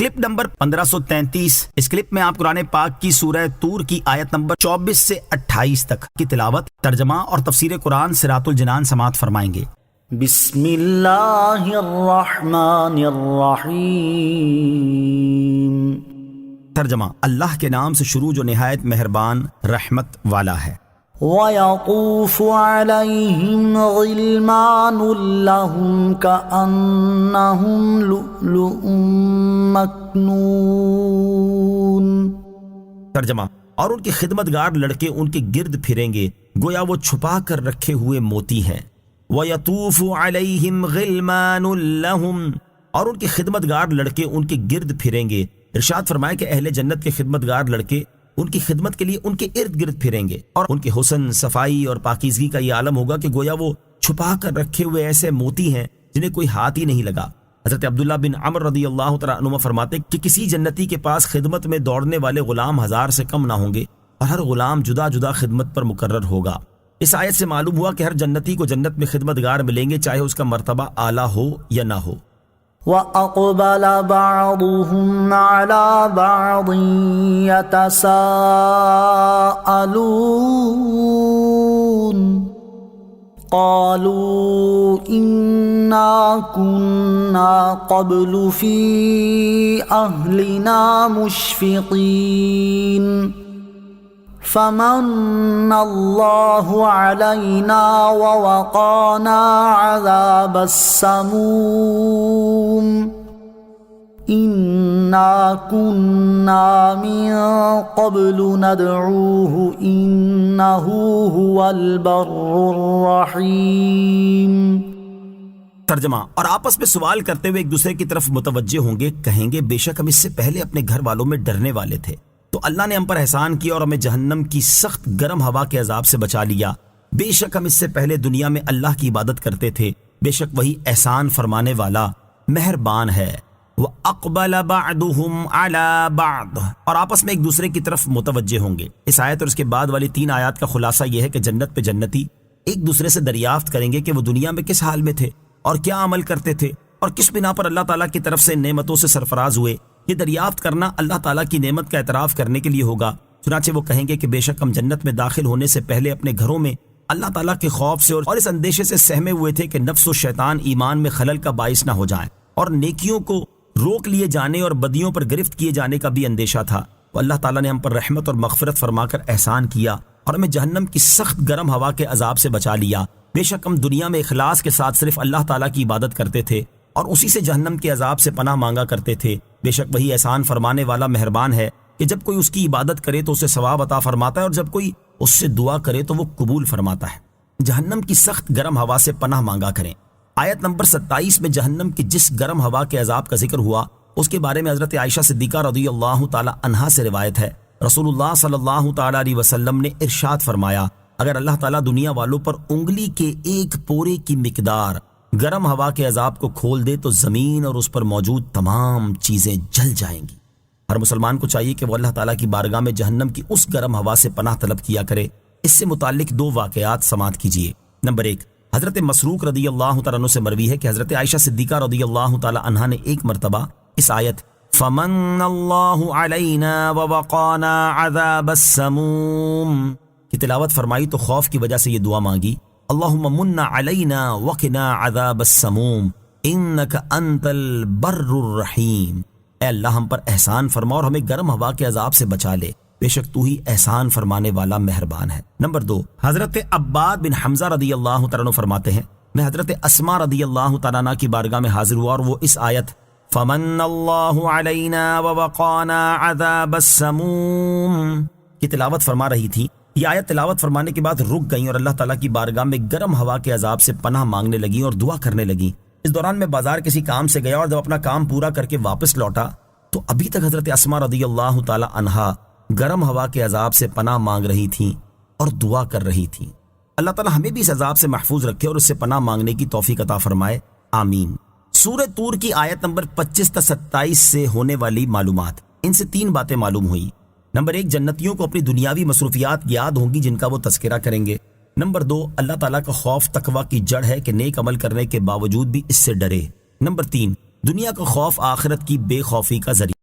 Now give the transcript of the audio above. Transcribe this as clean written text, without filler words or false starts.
Clip number 1533۔ اس clip میں آپ قرآن پاک کی سورہ طور کی آیت نمبر 24 سے 28 تک کی تلاوت، ترجمہ اور تفسیر قرآن صراط الجنان سماعت فرمائیں گے۔ بسم اللہ الرحمن الرحیم۔ ترجمہ، اللہ کے نام سے شروع جو نہایت مہربان رحمت والا ہے۔ وَيَطُوفُ عَلَيْهِمْ غِلْمَانٌ لَّهُمْ كَأَنَّهُمْ لُؤْلُؤٌ مَّكْنُونٌ۔ ترجمہ، اور ان کے خدمتگار لڑکے ان کے گرد پھریں گے گویا وہ چھپا کر رکھے ہوئے موتی ہیں۔ وَيَطُوفُ عَلَيْهِمْ غِلْمَانٌ لَّهُمْ، اور ان کے خدمتگار لڑکے ان کے گرد پھریں گے۔ ارشاد فرمائے کہ اہل جنت کے خدمتگار لڑکے ان کی خدمت کے لیے ان کے ارد گرد پھریں گے، اور ان کے حسن، صفائی اور پاکیزگی کا یہ عالم ہوگا کہ گویا وہ چھپا کر رکھے ہوئے ایسے موتی ہیں جنہیں کوئی ہاتھ ہی نہیں لگا۔ حضرت عبداللہ بن عمر رضی اللہ تعالیٰ عنہ فرماتے کہ کسی جنتی کے پاس خدمت میں دوڑنے والے غلام 1000 سے کم نہ ہوں گے، اور ہر غلام جدا جدا خدمت پر مقرر ہوگا۔ اس آیت سے معلوم ہوا کہ ہر جنتی کو جنت میں خدمتگار ملیں گے، چاہے اس کا مرتبہ اعلیٰ ہو یا نہ ہو۔ وَأَقْبَلَ بَعْضُهُمْ عَلَى بَعْضٍ يَتَسَاءَلُونَ قَالُوا إِنَّا كُنَّا قَبْلُ فِي أَهْلِنَا مُشْفِقِينَ فَمَنَّ اللَّهُ عَلَيْنَا وَوَقَانَا عَذَابَ السَّمُومِ إِنَّا كُنَّا مِن قَبْلُ نَدْعُوهُ إِنَّهُ هُوَ الْبَرُّ الرَّحِيمُ۔ ترجمہ، اور آپس میں سوال کرتے ہوئے ایک دوسرے کی طرف متوجہ ہوں گے، کہیں گے بے شک ہم اس سے پہلے اپنے گھر والوں میں ڈرنے والے تھے، تو اللہ نے ہم پر احسان کیا اور ہمیں جہنم کی سخت گرم ہوا کے عذاب سے بچا لیا۔ بے شک ہم اس سے پہلے دنیا میں اللہ کی عبادت کرتے تھے، بے شک وہی احسان فرمانے والا مہربان ہے۔ وَأَقْبَلَ بَعْضُهُمْ عَلَى بَعْضٍ، اور آپس میں ایک دوسرے کی طرف متوجہ ہوں گے۔ اس آیت اور اس کے بعد والی 3 آیات کا خلاصہ یہ ہے کہ جنت پہ جنتی ایک دوسرے سے دریافت کریں گے کہ وہ دنیا میں کس حال میں تھے اور کیا عمل کرتے تھے اور کس بنا پر اللہ تعالیٰ کی طرف سے نعمتوں سے سرفراز ہوئے۔ یہ دریافت کرنا اللہ تعالیٰ کی نعمت کا اعتراف کرنے کے لیے ہوگا۔ چنانچہ وہ کہیں گے کہ بے شک ہم جنت میں داخل ہونے سے پہلے اپنے گھروں میں اللہ تعالیٰ کے خوف سے اور اس اندیشے سے سہمے ہوئے تھے کہ نفس و شیطان ایمان میں خلل کا باعث نہ ہو جائیں، اور نیکیوں کو روک لیے جانے اور بدیوں پر گرفت کیے جانے کا بھی اندیشہ تھا۔ تو اللہ تعالیٰ نے ہم پر رحمت اور مغفرت فرما کر احسان کیا اور ہمیں جہنم کی سخت گرم ہوا کے عذاب سے بچا لیا۔ بے شک ہم دنیا میں اخلاص کے ساتھ صرف اللہ تعالیٰ کی عبادت کرتے تھے اور اسی سے جہنم کے عذاب سے پناہ مانگا کرتے تھے۔ بے شک وہی احسان فرمانے والا مہربان ہے کہ جب کوئی اس کی عبادت کرے تو اسے ثواب عطا فرماتا ہے، اور جب کوئی اس سے دعا کرے تو وہ قبول فرماتا ہے۔ جہنم کی سخت گرم ہوا سے پناہ مانگا کریں۔ آیت نمبر 27 میں جہنم کی جس گرم ہوا کے عذاب کا ذکر ہوا اس کے بارے میں حضرت عائشہ صدیقہ رضی اللہ تعالی عنہا سے روایت ہے، رسول اللہ صلی اللہ تعالی علیہ وسلم نے ارشاد فرمایا، اگر اللہ تعالیٰ دنیا والوں پر انگلی کے ایک پورے کی مقدار گرم ہوا کے عذاب کو کھول دے تو زمین اور اس پر موجود تمام چیزیں جل جائیں گی۔ ہر مسلمان کو چاہیے کہ وہ اللہ تعالیٰ کی بارگاہ میں جہنم کی اس گرم ہوا سے پناہ طلب کیا کرے۔ اس سے متعلق 2 واقعات سماعت کیجیے۔ نمبر 1، حضرت مسروق رضی اللہ تعالیٰ عنہ سے مروی ہے کہ حضرت عائشہ صدیقہ رضی اللہ تعالیٰ عنہا نے ایک مرتبہ اس آیت فَمَنَّ اللَّهُ عَلَيْنَا وَوَقَانَا عَذَابَ السَّمُومِ کی تلاوت فرمائی تو خوف کی وجہ سے یہ دعا مانگی، اللہم من علینا وقنا عذاب السموم انک انت البر الرحیم۔ اے اللہ ہم پر احسان فرما اور ہمیں گرم ہوا کے عذاب سے بچا لے، بے شک تو ہی احسان فرمانے والا مہربان ہے۔ نمبر 2، حضرت عباد بن حمزہ رضی اللہ تعالیٰ عنہ فرماتے ہیں، میں حضرت اسماء رضی اللہ تعالیٰ عنہ کی بارگاہ میں حاضر ہوا اور وہ اس آیت فَمَنَّ اللَّهُ عَلَيْنَا وَوَقَانَا عَذَابَ السَّمُومِ کی تلاوت فرما رہی تھی۔ یہ آیت تلاوت فرمانے کے بعد رک گئیں اور اللہ تعالیٰ کی بارگاہ میں گرم ہوا کے عذاب سے پناہ مانگنے لگیں اور دعا کرنے لگیں۔ اس دوران میں بازار کسی کام سے گیا اور جب اپنا کام پورا کر کے واپس لوٹا تو ابھی تک حضرت اسماء رضی اللہ تعالی عنہا گرم ہوا کے عذاب سے پناہ مانگ رہی تھیں اور دعا کر رہی تھیں۔ اللہ تعالیٰ ہمیں بھی اس عذاب سے محفوظ رکھے اور اس سے پناہ مانگنے کی توفیق عطا فرمائے، آمین۔ سورہ طور کی آیت نمبر 25 تا 27 سے ہونے والی معلومات، ان سے 3 باتیں معلوم ہوئی۔ نمبر 1، جنتیوں کو اپنی دنیاوی مصروفیات یاد ہوں گی جن کا وہ تذکرہ کریں گے۔ نمبر 2، اللہ تعالیٰ کا خوف تقویٰ کی جڑ ہے کہ نیک عمل کرنے کے باوجود بھی اس سے ڈرے۔ نمبر 3، دنیا کا خوف آخرت کی بے خوفی کا ذریعہ۔